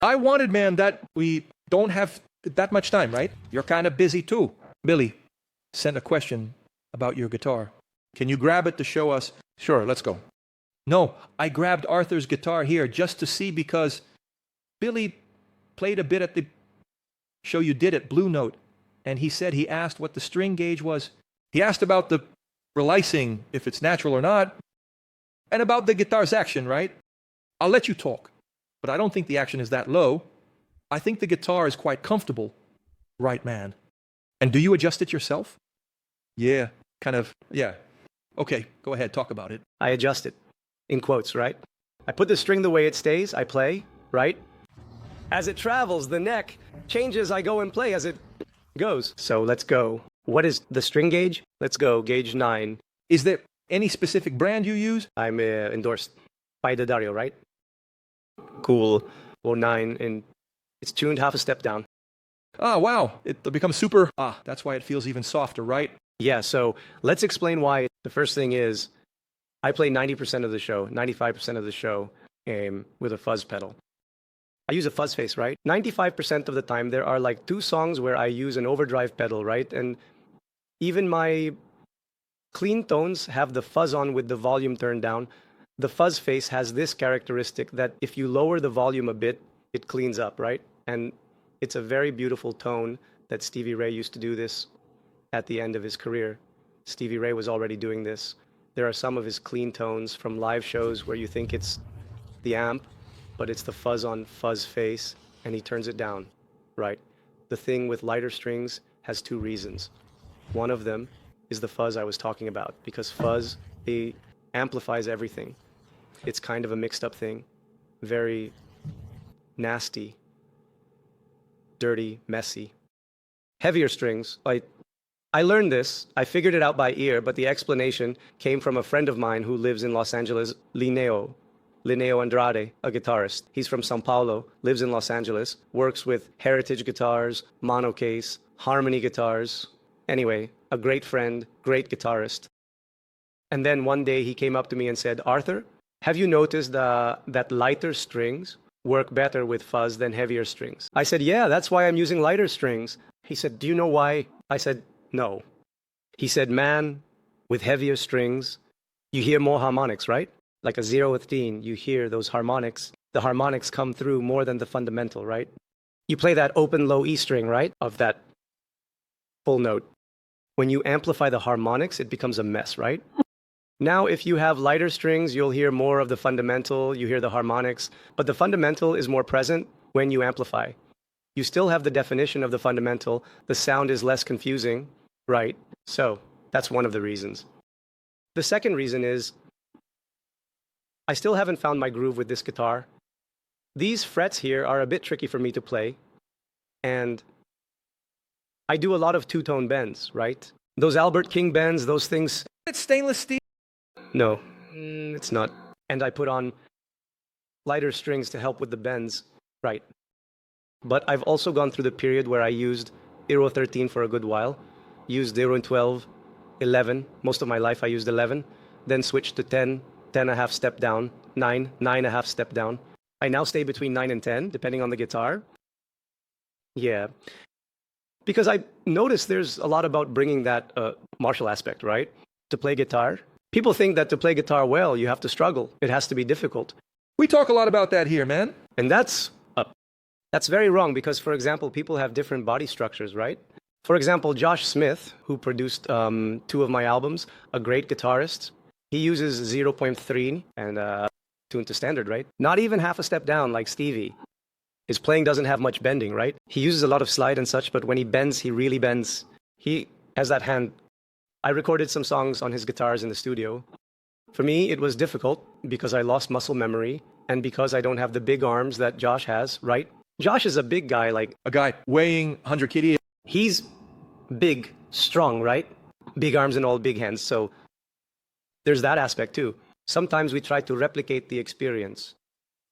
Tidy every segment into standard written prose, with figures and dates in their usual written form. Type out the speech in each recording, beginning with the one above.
I wanted, man, that we don't have that much time, right? You're kind of busy too. Billy sent a question about your guitar. Can you grab it to show us? Sure, let's go. No, I grabbed Arthur's guitar here just to see because Billy played a bit at the show you did at Blue Note, and he said he asked what the string gauge was. He asked about the releasing, if it's natural or not, and about the guitar's action, right? I'll let you talk, but I don't think the action is that low. I think the guitar is quite comfortable. Right, man. And do you adjust it yourself? Yeah, kind of, yeah. Okay, go ahead, talk about it. I adjust it, in quotes, right? I put the string the way it stays, I play, right? As it travels, the neck changes, I go and play as it goes. So let's go. What is the string gauge? Let's go, gauge 9. Is there any specific brand you use? I'm endorsed by the Dario, right? Cool. Or 9, and it's tuned half a step down. Ah, wow, it becomes super. Ah, that's why it feels even softer, right? Yeah, so let's explain why. The first thing is, I play 90% of the show, 95% of the show with a fuzz pedal. I use a fuzz face, right? 95% of the time, there are like 2 songs where I use an overdrive pedal, right? And even my clean tones have the fuzz on with the volume turned down. The fuzz face has this characteristic that if you lower the volume a bit, it cleans up, right? And it's a very beautiful tone that Stevie Ray used to do this at the end of his career. Stevie Ray was already doing this. There are some of his clean tones from live shows where you think it's the amp, but it's the fuzz on fuzz face, and he turns it down, right? The thing with lighter strings has 2 reasons. One of them is the fuzz I was talking about, because fuzz, it amplifies everything. It's kind of a mixed up thing, very nasty, dirty, messy. Heavier strings, I learned this, I figured it out by ear, but the explanation came from a friend of mine who lives in Los Angeles, Linneo Andrade, a guitarist. He's from Sao Paulo, lives in Los Angeles, works with heritage guitars, mono case, harmony guitars. Anyway, a great friend, great guitarist. And then one day he came up to me and said, Arthur, have you noticed that lighter strings work better with fuzz than heavier strings? I said, yeah, that's why I'm using lighter strings. He said, do you know why? I said, no. He said, man, with heavier strings, you hear more harmonics, right? Like a 0/10, you hear those harmonics. The harmonics come through more than the fundamental, right? You play that open low E string, right? Of that full note. When you amplify the harmonics, it becomes a mess, right? Now, if you have lighter strings, you'll hear more of the fundamental, you hear the harmonics, but the fundamental is more present when you amplify. You still have the definition of the fundamental, the sound is less confusing, right? So, that's one of the reasons. The second reason is, I still haven't found my groove with this guitar. These frets here are a bit tricky for me to play, and I do a lot of 2-tone bends, right? Those Albert King bends, those things. It's stainless steel. No, it's not. And I put on lighter strings to help with the bends, right? But I've also gone through the period where I used Euro 13 for a good while, used Euro 12, 11. Most of my life I used 11, then switched to 10, 10.5 step down, 9, 9.5 step down. I now stay between 9 and 10, depending on the guitar. Yeah. Because I noticed there's a lot about bringing that martial aspect, right? To play guitar. People think that to play guitar well, you have to struggle. It has to be difficult. We talk a lot about that here, man. And that's very wrong because, for example, people have different body structures, right? For example, Josh Smith, who produced 2 of my albums, a great guitarist, he uses 0.3 and tuned to standard, right? Not even half a step down like Stevie. His playing doesn't have much bending, right? He uses a lot of slide and such, but when he bends, he really bends. He has that hand. I recorded some songs on his guitars in the studio. For me, it was difficult because I lost muscle memory and because I don't have the big arms that Josh has, right? Josh is a big guy, like a guy weighing 100 kg. He's big, strong, right? Big arms and all big hands. So there's that aspect too. Sometimes we try to replicate the experience.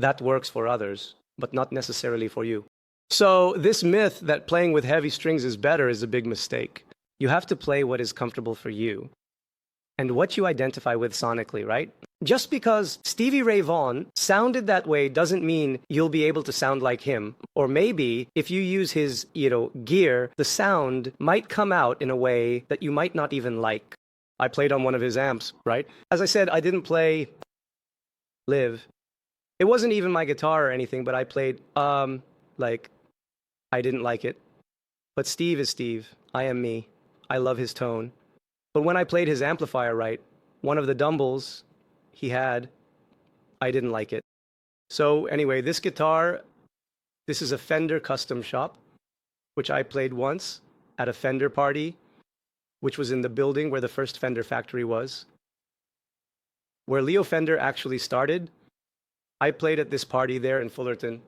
That works for others, but not necessarily for you. So this myth that playing with heavy strings is better is a big mistake. You have to play what is comfortable for you. and what you identify with sonically, right? Just because Stevie Ray Vaughan sounded that way doesn't mean you'll be able to sound like him. Or maybe if you use his, gear, the sound might come out in a way that you might not even like. I played on one of his amps, right? As I said, I didn't play live. It wasn't even my guitar or anything, but I played, I didn't like it. But Steve is Steve. I am me. I love his tone. But when I played his amplifier right, one of the Dumbles he had, I didn't like it. So anyway, this guitar, this is a Fender custom shop, which I played once at a Fender party, which was in the building where the first Fender factory was. Where Leo Fender actually started, I played at this party there in Fullerton,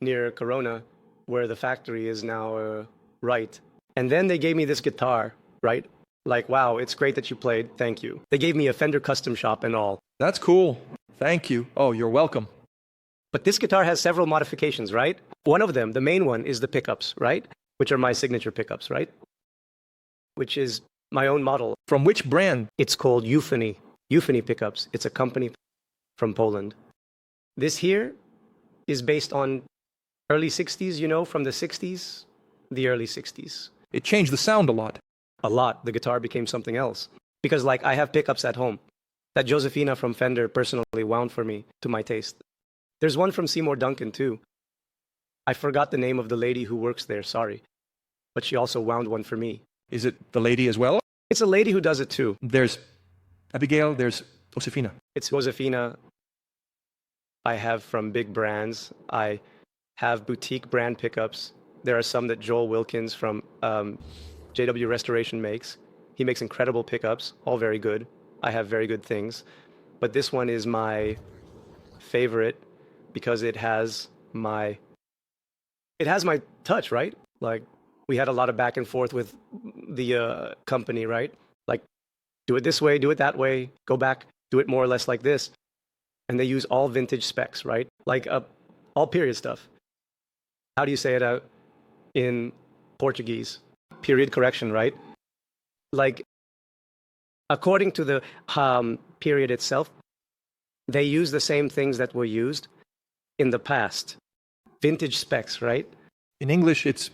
near Corona, where the factory is now, right. And then they gave me this guitar, right? Like, wow, it's great that you played. Thank you. They gave me a Fender custom shop and all. That's cool. Thank you. Oh, you're welcome. But this guitar has several modifications, right? One of them, the main one, is the pickups, right? Which are my signature pickups, right? Which is my own model. From which brand? It's called Euphony. Euphony pickups. It's a company from Poland. This here is based on early 60s, from the 60s, the early 60s. It changed the sound a lot. A lot. The guitar became something else. Because, I have pickups at home that Josefina from Fender personally wound for me to my taste. There's one from Seymour Duncan, too. I forgot the name of the lady who works there, sorry. But she also wound one for me. Is it the lady as well? It's a lady who does it, too. There's Abigail, there's Josefina. It's Josefina. I have from big brands. I have boutique brand pickups. There are some that Joel Wilkins from JW Restoration makes. He makes incredible pickups, all very good. I have very good things. But this one is my favorite because it has my touch, right? We had a lot of back and forth with the company, right? Do it this way, do it that way, go back, do it more or less like this. And they use all vintage specs, right? All period stuff. How do you say it out in Portuguese? Period correction, right? According to the period itself, they use the same things that were used in the past. Vintage specs, right? In English, it's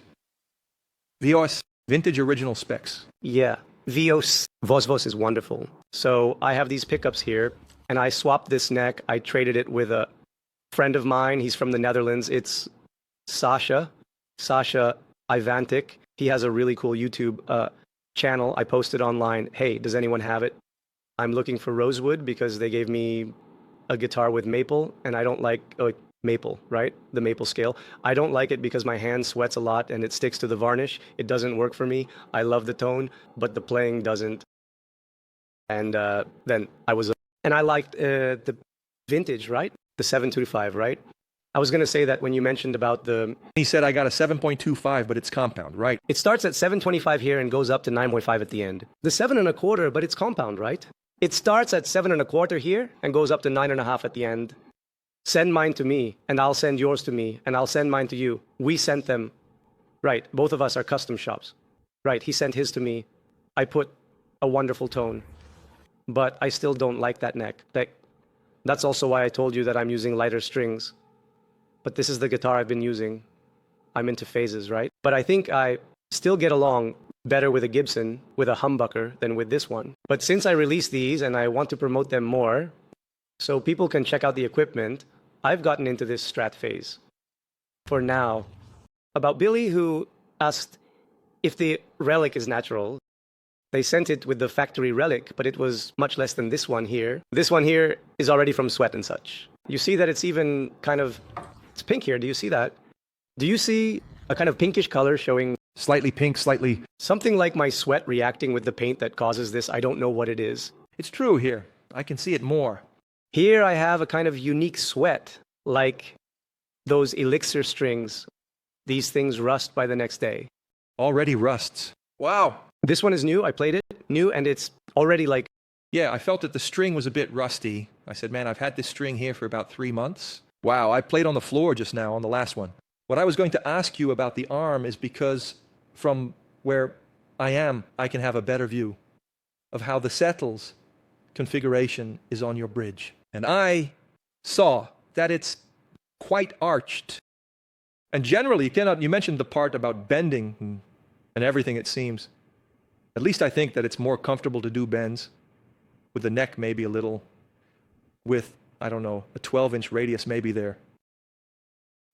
VOS, vintage original specs. Yeah, VOS is wonderful. So I have these pickups here, and I swapped this neck. I traded it with a friend of mine. He's from the Netherlands. It's Sasha Ivantic. He has a really cool YouTube channel. I posted online, hey, does anyone have it? I'm looking for rosewood because they gave me a guitar with maple, and I don't like maple, right? The maple scale. I don't like it because my hand sweats a lot and it sticks to the varnish. It doesn't work for me. I love the tone, but the playing doesn't. And then I liked the vintage, right? The 725, right? I was going to say that when you mentioned about He said I got a 7.25, but it's compound, right? It starts at 725 here and goes up to 9.5 at the end. The 7 1/4, but it's compound, right? It starts at 7 1/4 here and goes up to 9.5 at the end. Send mine to me, and I'll send yours to me, and I'll send mine to you. We sent them. Right, both of us are custom shops. Right, he sent his to me. I put a wonderful tone. But I still don't like that neck. That's also why I told you that I'm using lighter strings. But this is the guitar I've been using. I'm into phases, right? But I think I still get along better with a Gibson, with a humbucker, than with this one. But since I released these and I want to promote them more, so people can check out the equipment, I've gotten into this Strat phase. For now. About Billy, who asked if the relic is natural. They sent it with the factory relic, but it was much less than this one here. This one here is already from sweat and such. You see that it's even it's pink here. Do you see that? Do you see a kind of pinkish color showing? Slightly pink, slightly. Something like my sweat reacting with the paint that causes this. I don't know what it is. It's true here. I can see it more. Here I have a kind of unique sweat, like those elixir strings. These things rust by the next day. Already rusts. Wow. This one is new. I played it new, and it's already Yeah, I felt that the string was a bit rusty. I said, man, I've had this string here for about 3 months. Wow, I played on the floor just now on the last one. What I was going to ask you about the arm is because from where I am, I can have a better view of how the settles configuration is on your bridge. And I saw that it's quite arched. And generally, you mentioned the part about bending and everything, it seems. At least I think that it's more comfortable to do bends with the neck maybe a little, with, I don't know, a 12-inch radius maybe there.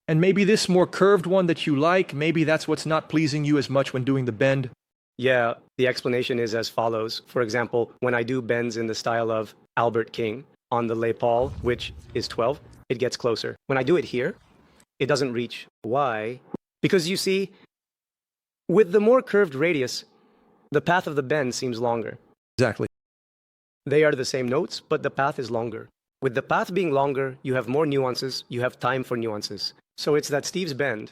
And maybe this more curved one that you like, maybe that's what's not pleasing you as much when doing the bend. Yeah, the explanation is as follows. For example, when I do bends in the style of Albert King on the Les Paul, which is 12, it gets closer. When I do it here, it doesn't reach. Why? Because you see, with the more curved radius, the path of the bend seems longer. Exactly. They are the same notes, but the path is longer. With the path being longer, you have more nuances, you have time for nuances. So it's that Steve's bend,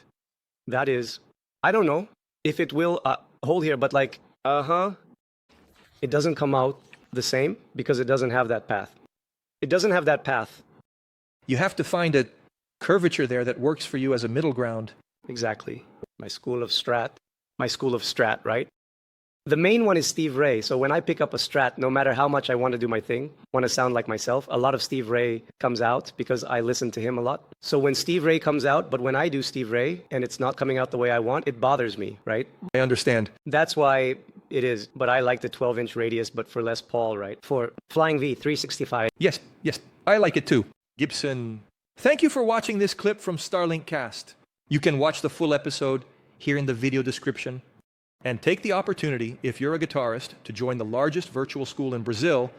that is, I don't know if it will hold here, but like, it doesn't come out the same because it doesn't have that path. It doesn't have that path. You have to find a curvature there that works for you as a middle ground. Exactly. My school of Strat, right? The main one is Steve Ray. So when I pick up a Strat, no matter how much I want to do my thing, want to sound like myself, a lot of Steve Ray comes out because I listen to him a lot. So when Steve Ray comes out, but when I do Steve Ray and it's not coming out the way I want, it bothers me, right? I understand. That's why it is. But I like the 12-inch radius, but for Les Paul, right? For Flying V 365. Yes, I like it too. Gibson. Thank you for watching this clip from Starling Cast. You can watch the full episode here in the video description. And take the opportunity, if you're a guitarist, to join the largest virtual school in Brazil,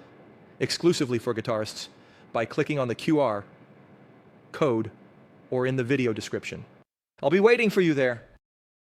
exclusively for guitarists, by clicking on the QR code or in the video description. I'll be waiting for you there.